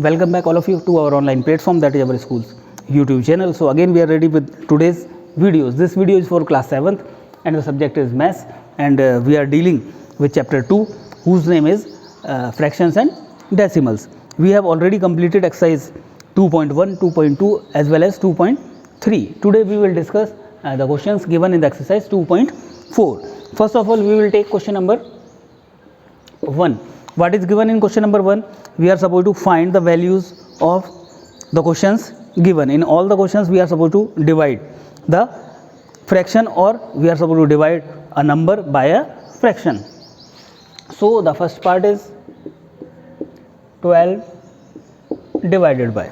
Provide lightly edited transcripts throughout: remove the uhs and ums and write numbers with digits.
Welcome back all of you to our online platform, that is our school's YouTube channel. So again we are ready with today's videos. This video is for class 7th and the subject is maths, and we are dealing with chapter 2 whose name is fractions and decimals. We have already completed exercise 2.1, 2.2 as well as 2.3. Today we will discuss the questions given in the exercise 2.4. First of all, we will take question number 1. What is given in question number 1? We are supposed to find the values of the questions given. In all the questions we are supposed to divide the fraction, or we are supposed to divide a number by a fraction. So the first part is 12 divided by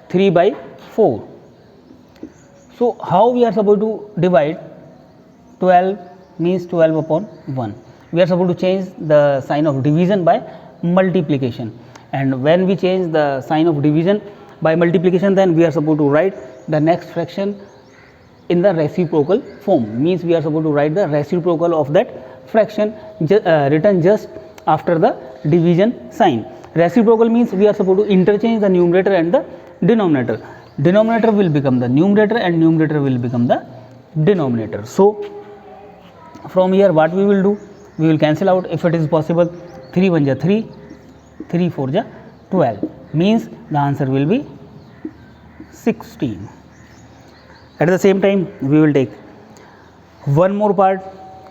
3 by 4. So how we are supposed to divide? 12 means 12 upon 1. We are supposed to change the sign of division by multiplication, and when we change the sign of division by multiplication, then we are supposed to write the next fraction in the reciprocal form. Means we are supposed to write the reciprocal of that fraction written just after the division sign. Reciprocal means we are supposed to interchange the numerator and the denominator. Denominator will become the numerator and numerator will become the denominator. So from here what we will do? We will cancel out if it is possible. 3 1 ja 3, 3 4 ja 12, means the answer will be 16. At the same time we will take one more part,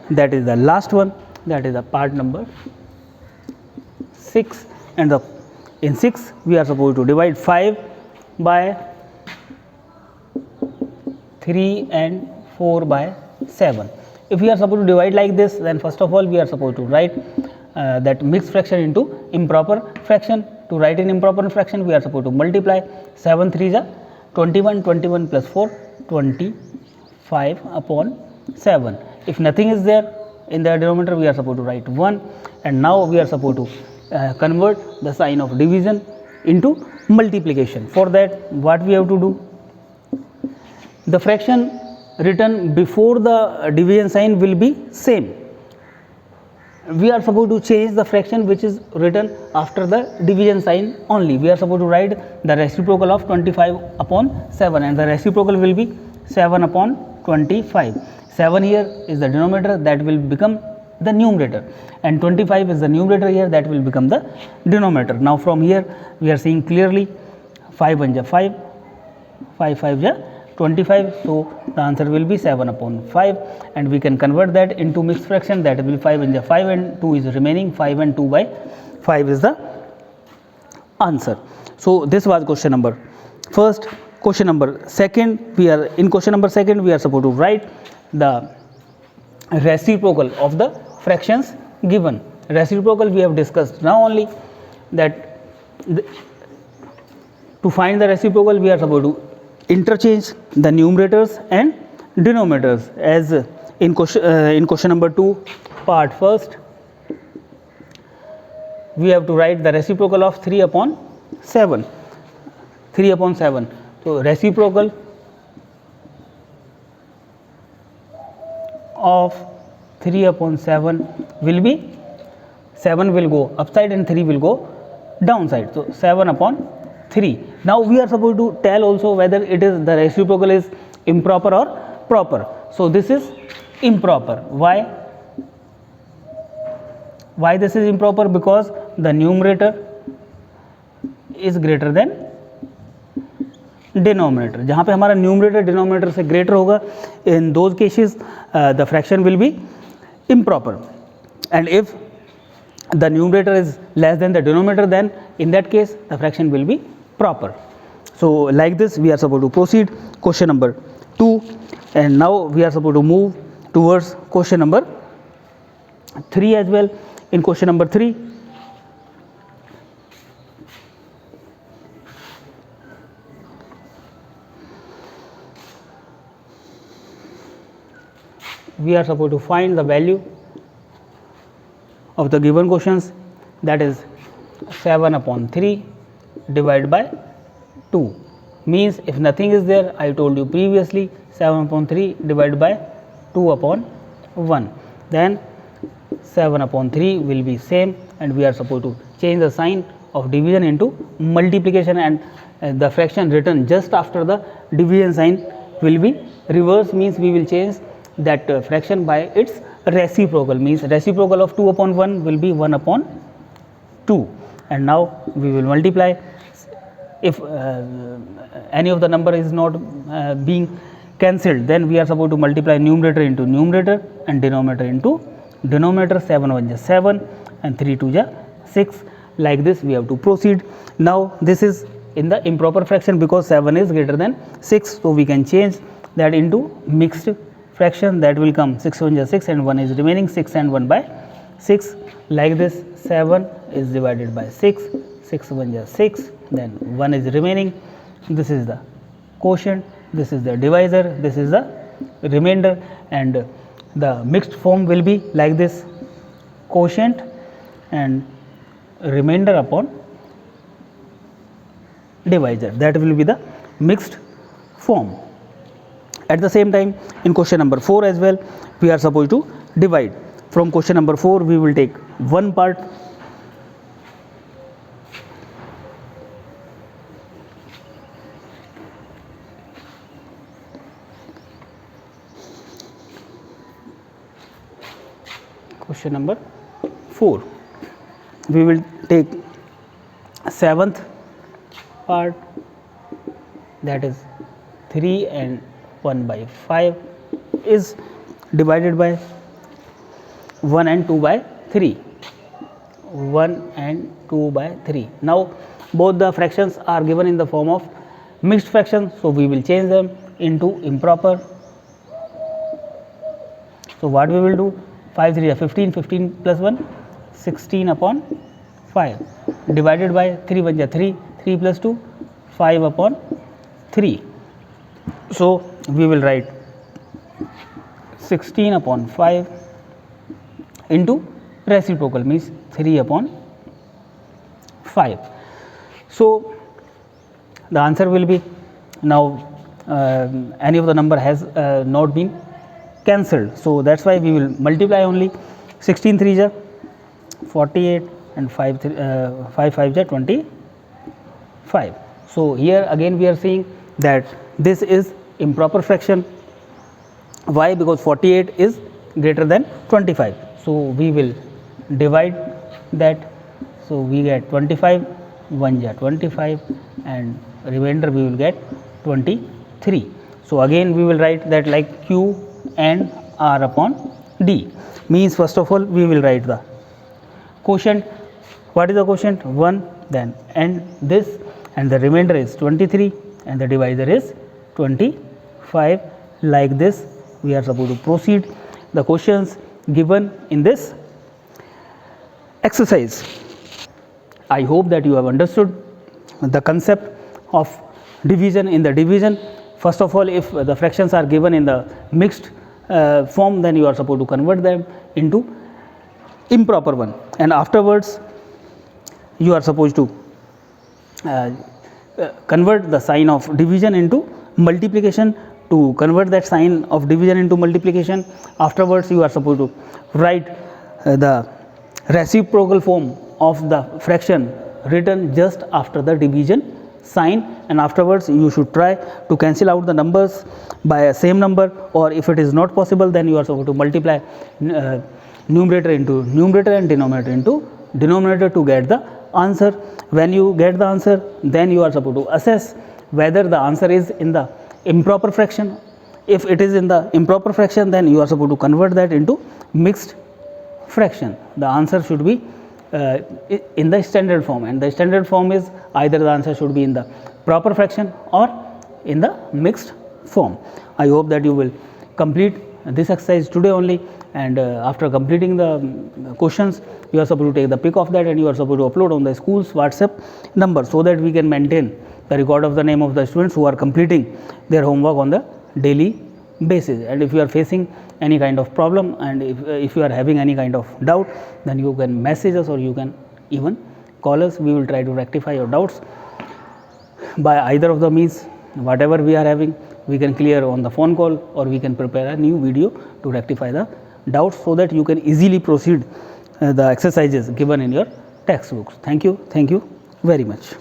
that is the last one, that is the part number 6, and in 6 we are supposed to divide 5 by 3 and 4 by 7. If we are supposed to divide like this, then first of all we are supposed to write that mixed fraction into improper fraction. To write in improper fraction, we are supposed to multiply 7 3 is 21, 21 plus 4, 25 upon 7. If nothing is there in the denominator, we are supposed to write 1, and now we are supposed to convert the sign of division into multiplication. For that, what we have to do? The fraction written before the division sign will be same. We are supposed to change the fraction which is written after the division sign only. We are supposed to write the reciprocal of 25 upon 7, and the reciprocal will be 7 upon 25. 7 here is the denominator, that will become the numerator, and 25 is the numerator here, that will become the denominator. Now from here we are seeing clearly 5 1 ja 5, 5 5 ja 25, so the answer will be 7 upon 5, and we can convert that into mixed fraction, that will be 5 1 ja 5 and 2 is remaining, 5 and 2 by 5 is the answer. So this was question number first. Question number second, we are supposed to write the reciprocal of the fractions given. Reciprocal we have discussed now only, that to find the reciprocal we are supposed to interchange the numerators and denominators, as in question number 2 part first we have to write the reciprocal of 3 upon 7. 3 upon 7. So reciprocal of 3 upon 7 will be, 7 will go upside and 3 will go downside, so 7 upon 3. Now we are supposed to tell also whether it is the reciprocal is improper or proper. So this is improper. Why this is improper? Because the numerator is greater than denominator. जहाँ पे हमारा numerator denominator से greater होगा, in those cases the fraction will be improper, and if the numerator is less than the denominator, then in that case the fraction will be proper. So like this we are supposed to proceed question number 2, and now we are supposed to move towards question number 3 as well. In question number 3 we are supposed to find the value of the given questions, that is 7 upon 3 divided by 2, means if nothing is there, I told you previously, 7 upon 3 divided by 2 upon 1, then 7 upon 3 will be same, and we are supposed to change the sign of division into multiplication, and the fraction written just after the division sign will be reverse, means we will change that fraction by its reciprocal, means reciprocal of 2 upon 1 will be 1 upon 2, and now we will multiply. If any of the number is not being cancelled, then we are supposed to multiply numerator into numerator and denominator into denominator. 7 1 is 7 and 3 2 is 6. Like this we have to proceed. Now this is in the improper fraction because 7 is greater than 6, so we can change that into mixed fraction. That will come 6 1 is 6 and 1 is remaining, 6 and 1 by 6. Like this 7 is divided by 6, 6 1 is 6, then 1 is remaining. This is the quotient, this is the divisor, this is the remainder, and the mixed form will be like this: quotient and remainder upon divisor. That will be the mixed form. At the same time, in question number 4 as well, we are supposed to divide. From question number 4 we will take one part. Question number 4, we will take 7th part, that is 3 and 1 by 5 is divided by 1 and 2 by 3, 1 and 2 by 3. Now both the fractions are given in the form of mixed fraction, so we will change them into improper. So what we will do, 5 3 are 15, 15 plus 1 16 upon 5 divided by 3 1 is 3, 3 plus 2 5 upon 3. So we will write 16 upon 5 into reciprocal, means 3 upon 5. So the answer will be, now any of the number has not been cancelled, so that's why we will multiply only. 16 3 is 48 and 5 5 is 25. So here again we are seeing that this is improper fraction. Why? Because 48 is greater than 25, so we will divide that. So we get 25, 1 is 25 and remainder we will get 23. So again we will write that like Q and R upon D, means first of all we will write the quotient. What is the quotient? 1, then and this, and the remainder is 23 and the divisor is 25. Like this we are supposed to proceed. The questions given in this exercise. I hope that you have understood the concept of division in the division. First of all, if the fractions are given in the mixed form, then you are supposed to convert them into improper one, and afterwards you are supposed to convert the sign of division into multiplication. To convert that sign of division into multiplication, afterwards you are supposed to write the reciprocal form of the fraction written just after the division sign, and afterwards you should try to cancel out the numbers by a same number, or if it is not possible, then you are supposed to multiply numerator into numerator and denominator into denominator to get the answer. When you get the answer, then you are supposed to assess whether the answer is in the improper fraction. If it is in the improper fraction, then you are supposed to convert that into mixed fraction. The answer should be in the standard form, and the standard form is either the answer should be in the proper fraction or in the mixed form. I hope that you will complete this exercise today only, and after completing the questions, you are supposed to take the pic of that and you are supposed to upload on the school's WhatsApp number, so that we can maintain the record of the name of the students who are completing their homework on the daily basis. And if you are facing any kind of problem, and if you are having any kind of doubt, then you can message us or you can even call us. We will try to rectify your doubts by either of the means. Whatever we are having, we can clear on the phone call, or we can prepare a new video to rectify the doubts, so that you can easily proceed the exercises given in your textbooks. Thank you very much.